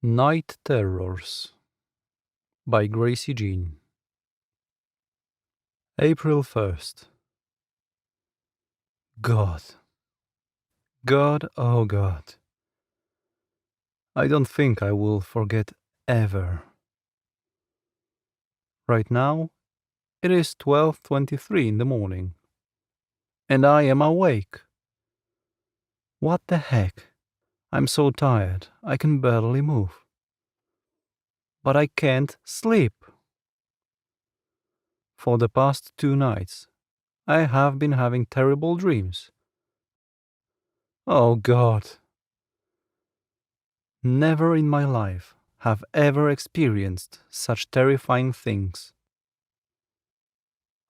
Night Terrors by Gracie Jean. April 1st. God. God, oh God. I don't think I will forget ever. Right now, it is 12:23 in the morning, and I am awake. What the heck? I'm so tired, I can barely move. But I can't sleep. For the past 2 nights, I have been having terrible dreams. Oh God. Never in my life have ever experienced such terrifying things.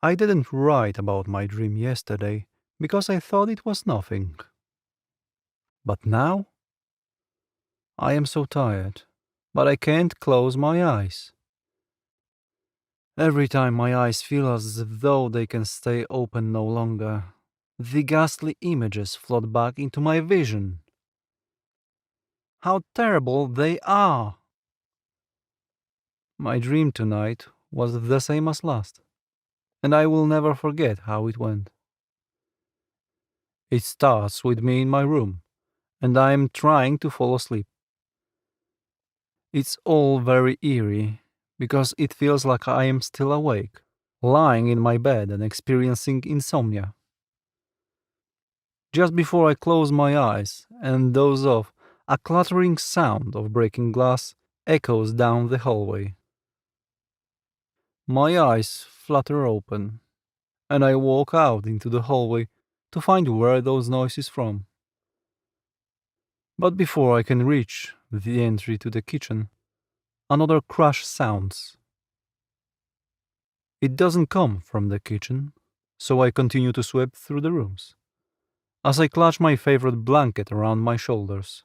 I didn't write about my dream yesterday because I thought it was nothing. But now? I am so tired, but I can't close my eyes. Every time my eyes feel as though they can stay open no longer, the ghastly images flood back into my vision. How terrible they are! My dream tonight was the same as last, and I will never forget how it went. It starts with me in my room, and I am trying to fall asleep. It's all very eerie, because it feels like I am still awake, lying in my bed and experiencing insomnia. Just before I close my eyes and doze off, a clattering sound of breaking glass echoes down the hallway. My eyes flutter open, and I walk out into the hallway to find where those noises from. But before I can reach the entry to the kitchen, another crash sounds. It doesn't come from the kitchen, so I continue to sweep through the rooms, as I clutch my favorite blanket around my shoulders.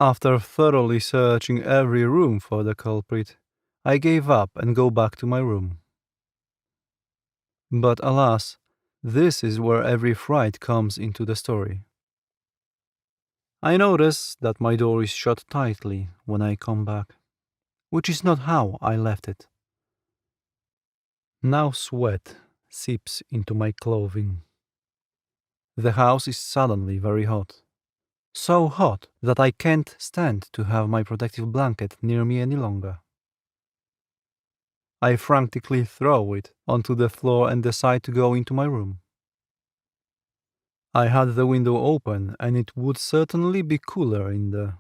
After thoroughly searching every room for the culprit, I gave up and go back to my room. But alas, this is where every fright comes into the story. I notice that my door is shut tightly when I come back, which is not how I left it. Now sweat seeps into my clothing. The house is suddenly very hot. So hot that I can't stand to have my protective blanket near me any longer. I frantically throw it onto the floor and decide to go into my room. I had the window open and it would certainly be cooler in there.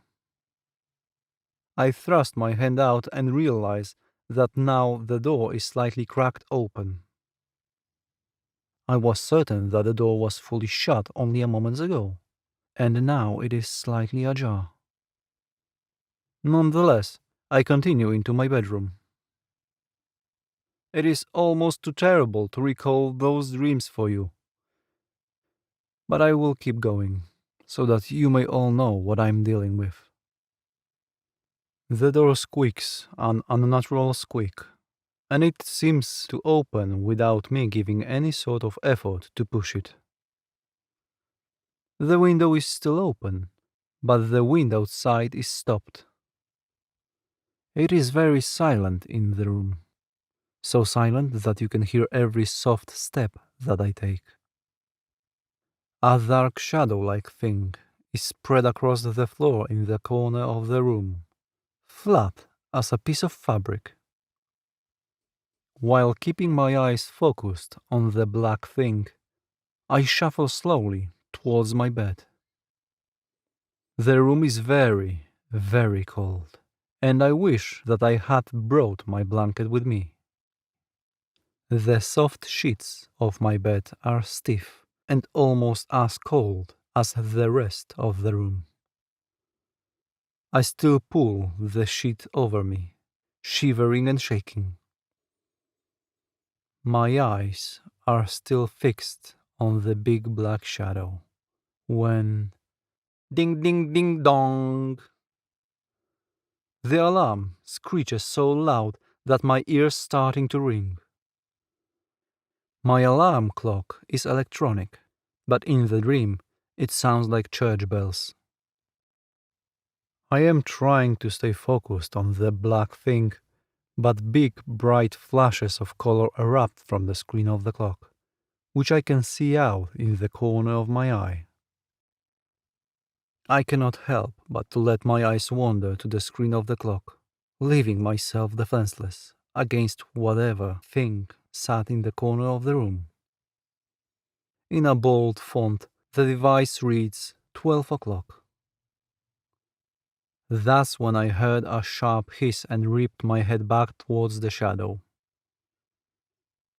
I thrust my hand out and realize that now the door is slightly cracked open. I was certain that the door was fully shut only a moment ago, and now it is slightly ajar. Nonetheless, I continue into my bedroom. It is almost too terrible to recall those dreams for you. But I will keep going, so that you may all know what I'm dealing with. The door squeaks an unnatural squeak, and it seems to open without me giving any sort of effort to push it. The window is still open, but the wind outside is stopped. It is very silent in the room, so silent that you can hear every soft step that I take. A dark shadow-like thing is spread across the floor in the corner of the room, flat as a piece of fabric. While keeping my eyes focused on the black thing, I shuffle slowly towards my bed. The room is very, very cold, and I wish that I had brought my blanket with me. The soft sheets of my bed are stiff and almost as cold as the rest of the room. I still pull the sheet over me, shivering and shaking. My eyes are still fixed on the big black shadow, when ding ding ding dong! The alarm screeches so loud that my ears starting to ring. My alarm clock is electronic, but in the dream it sounds like church bells. I am trying to stay focused on the black thing, but big, bright flashes of color erupt from the screen of the clock, which I can see out in the corner of my eye. I cannot help but to let my eyes wander to the screen of the clock, leaving myself defenseless against whatever thing sat in the corner of the room. In a bold font, the device reads 12 o'clock. That's when I heard a sharp hiss and ripped my head back towards the shadow.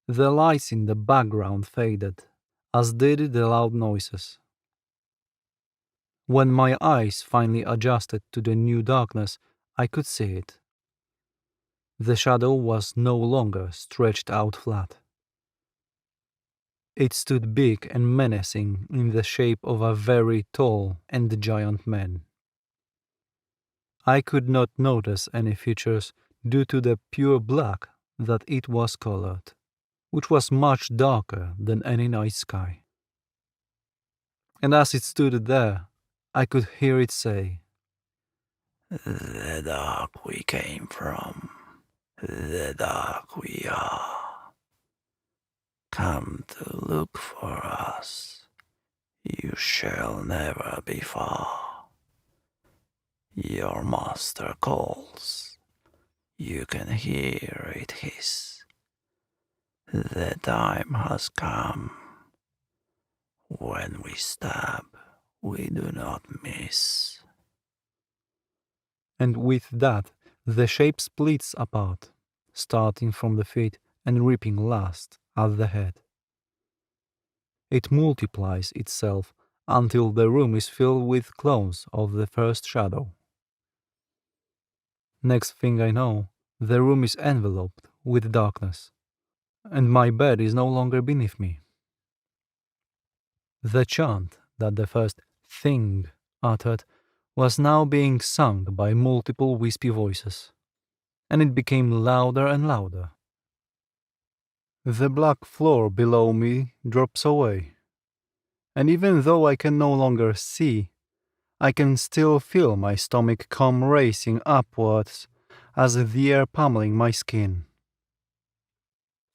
The lights in the background faded, as did the loud noises. When my eyes finally adjusted to the new darkness, I could see it. The shadow was no longer stretched out flat. It stood big and menacing in the shape of a very tall and giant man. I could not notice any features due to the pure black that it was colored, which was much darker than any night sky. And as it stood there, I could hear it say, "The dark we came from, the dark we are. Come to look for us. You shall never be far. Your master calls. You can hear it hiss. The time has come. When we stab, we do not miss." And with that, the shape splits apart, starting from the feet and ripping last at the head. It multiplies itself until the room is filled with clones of the first shadow. Next thing I know, the room is enveloped with darkness, and my bed is no longer beneath me. The chant that the first thing uttered was now being sung by multiple wispy voices, and it became louder and louder. The black floor below me drops away, and even though I can no longer see, I can still feel my stomach come racing upwards as the air pummeling my skin.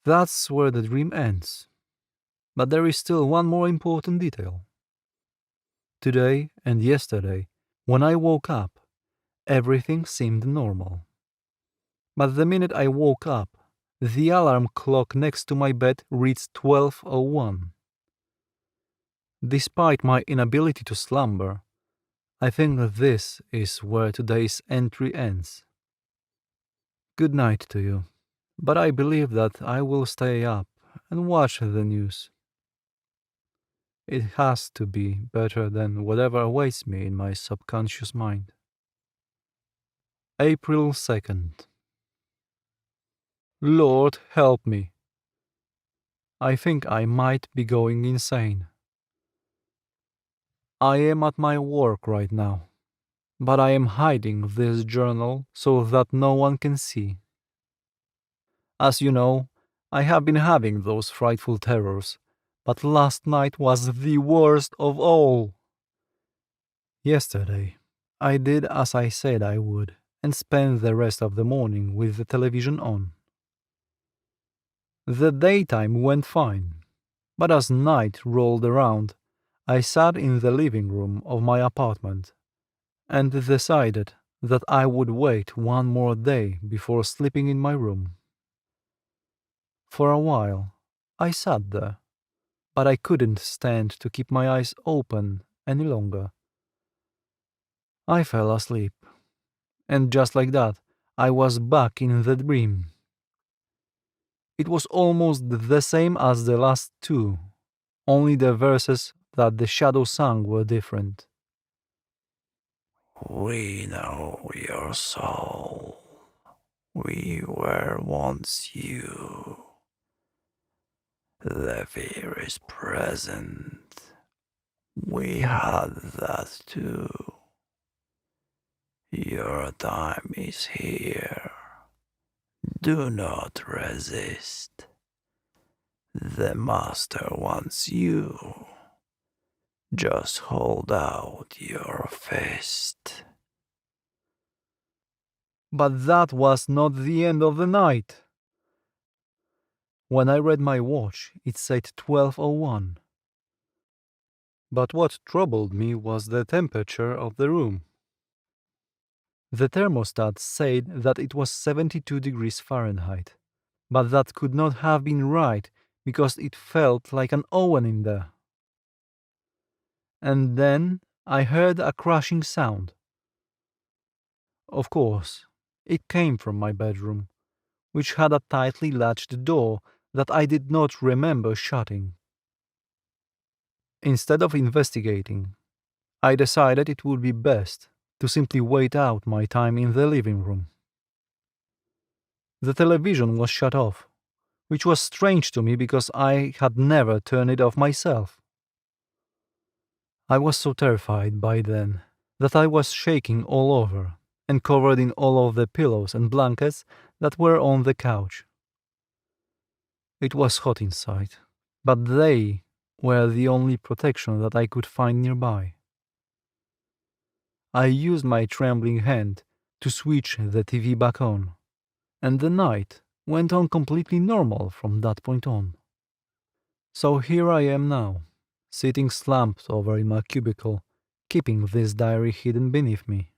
That's where the dream ends. But there is still one more important detail. Today and yesterday, when I woke up, everything seemed normal. But the minute I woke up, the alarm clock next to my bed reads 12:01. Despite my inability to slumber, I think that this is where today's entry ends. Good night to you, but I believe that I will stay up and watch the news. It has to be better than whatever awaits me in my subconscious mind. April 2nd. Lord help me. I think I might be going insane. I am at my work right now, but I am hiding this journal so that no one can see. As you know, I have been having those frightful terrors, but last night was the worst of all. Yesterday, I did as I said I would and spent the rest of the morning with the television on. The daytime went fine, but as night rolled around, I sat in the living room of my apartment and decided that I would wait one more day before sleeping in my room. For a while, I sat there, but I couldn't stand to keep my eyes open any longer. I fell asleep, and just like that, I was back in the dream. It was almost the same as the last two, only the verses that the shadow sang were different. We know your soul. We were once you. The fear is present. We had that too. Your time is here. Do not resist. The master wants you. Just hold out your fist. But that was not the end of the night. When I read my watch, it said 12:01. But what troubled me was the temperature of the room. The thermostat said that it was 72 degrees Fahrenheit, but that could not have been right because it felt like an oven in there. And then I heard a crashing sound. Of course, it came from my bedroom, which had a tightly latched door that I did not remember shutting. Instead of investigating, I decided it would be best to simply wait out my time in the living room. The television was shut off, which was strange to me because I had never turned it off myself. I was so terrified by then that I was shaking all over and covered in all of the pillows and blankets that were on the couch. It was hot inside, but they were the only protection that I could find nearby. I used my trembling hand to switch the TV back on, and the night went on completely normal from that point on. So here I am now, sitting slumped over in my cubicle, keeping this diary hidden beneath me.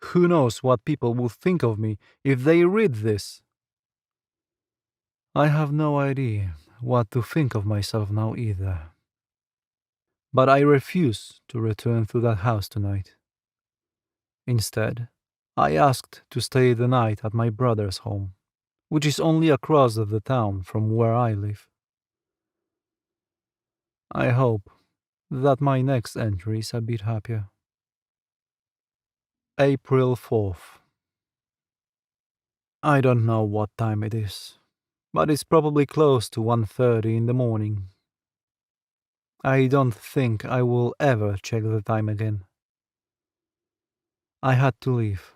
Who knows what people will think of me if they read this? I have no idea what to think of myself now either. But I refuse to return to that house tonight. Instead, I asked to stay the night at my brother's home, which is only across the town from where I live. I hope that my next entry is a bit happier. April 4th. I don't know what time it is, but it's probably close to 1:30 in the morning. I don't think I will ever check the time again. I had to leave.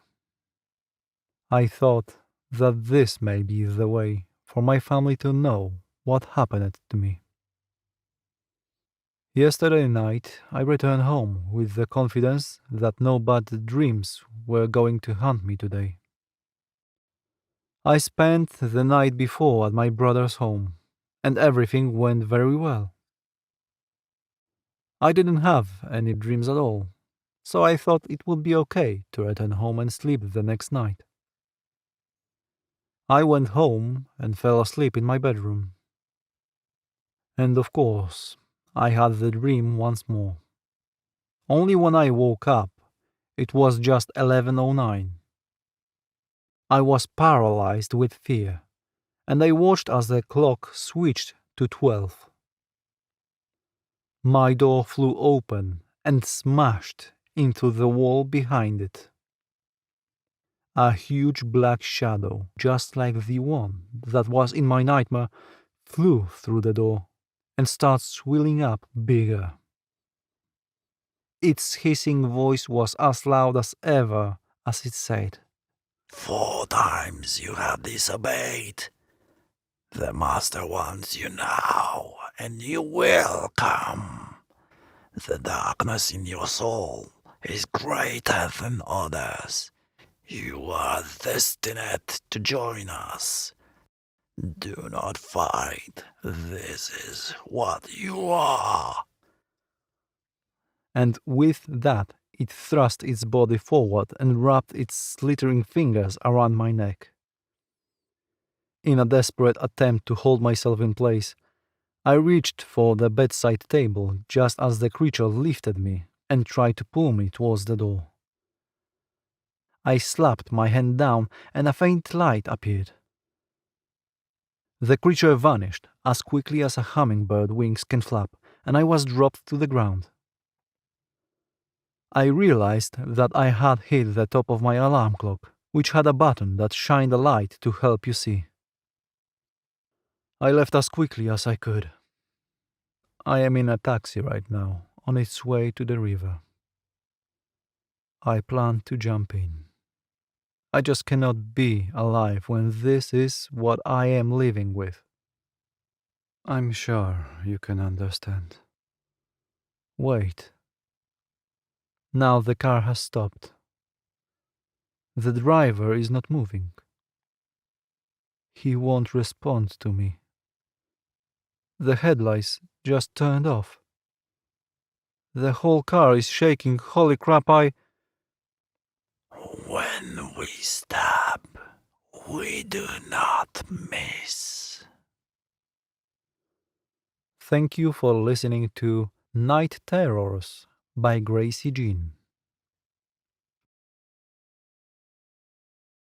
I thought that this may be the way for my family to know what happened to me. Yesterday night, I returned home with the confidence that no bad dreams were going to haunt me today. I spent the night before at my brother's home, and everything went very well. I didn't have any dreams at all, so I thought it would be okay to return home and sleep the next night. I went home and fell asleep in my bedroom. And of course, I had the dream once more. Only when I woke up, it was just 11:09. I was paralyzed with fear, and I watched as the clock switched to 12. My door flew open and smashed into the wall behind it. A huge black shadow, just like the one that was in my nightmare, flew through the door and started swelling up bigger. Its hissing voice was as loud as ever as it said, "4 times you have disobeyed. The Master wants you now, and you will come. The darkness in your soul is greater than others. You are destined to join us. Do not fight. This is what you are." and with that it thrust its body forward and wrapped its slithering fingers around my neck. In a desperate attempt to hold myself in place, I reached for the bedside table just as the creature lifted me and tried to pull me towards the door. I slapped my hand down and a faint light appeared. The creature vanished as quickly as a hummingbird wings can flap, and I was dropped to the ground. I realized that I had hit the top of my alarm clock, which had a button that shined a light to help you see. I left as quickly as I could. I am in a taxi right now, on its way to the river. I plan to jump in. I just cannot be alive when this is what I am living with. I'm sure you can understand. Wait. Now the car has stopped. The driver is not moving. He won't respond to me. The headlights just turned off. The whole car is shaking. Holy crap, When we stab, we do not miss. Thank you for listening to Night Terrors by Gracie Jean.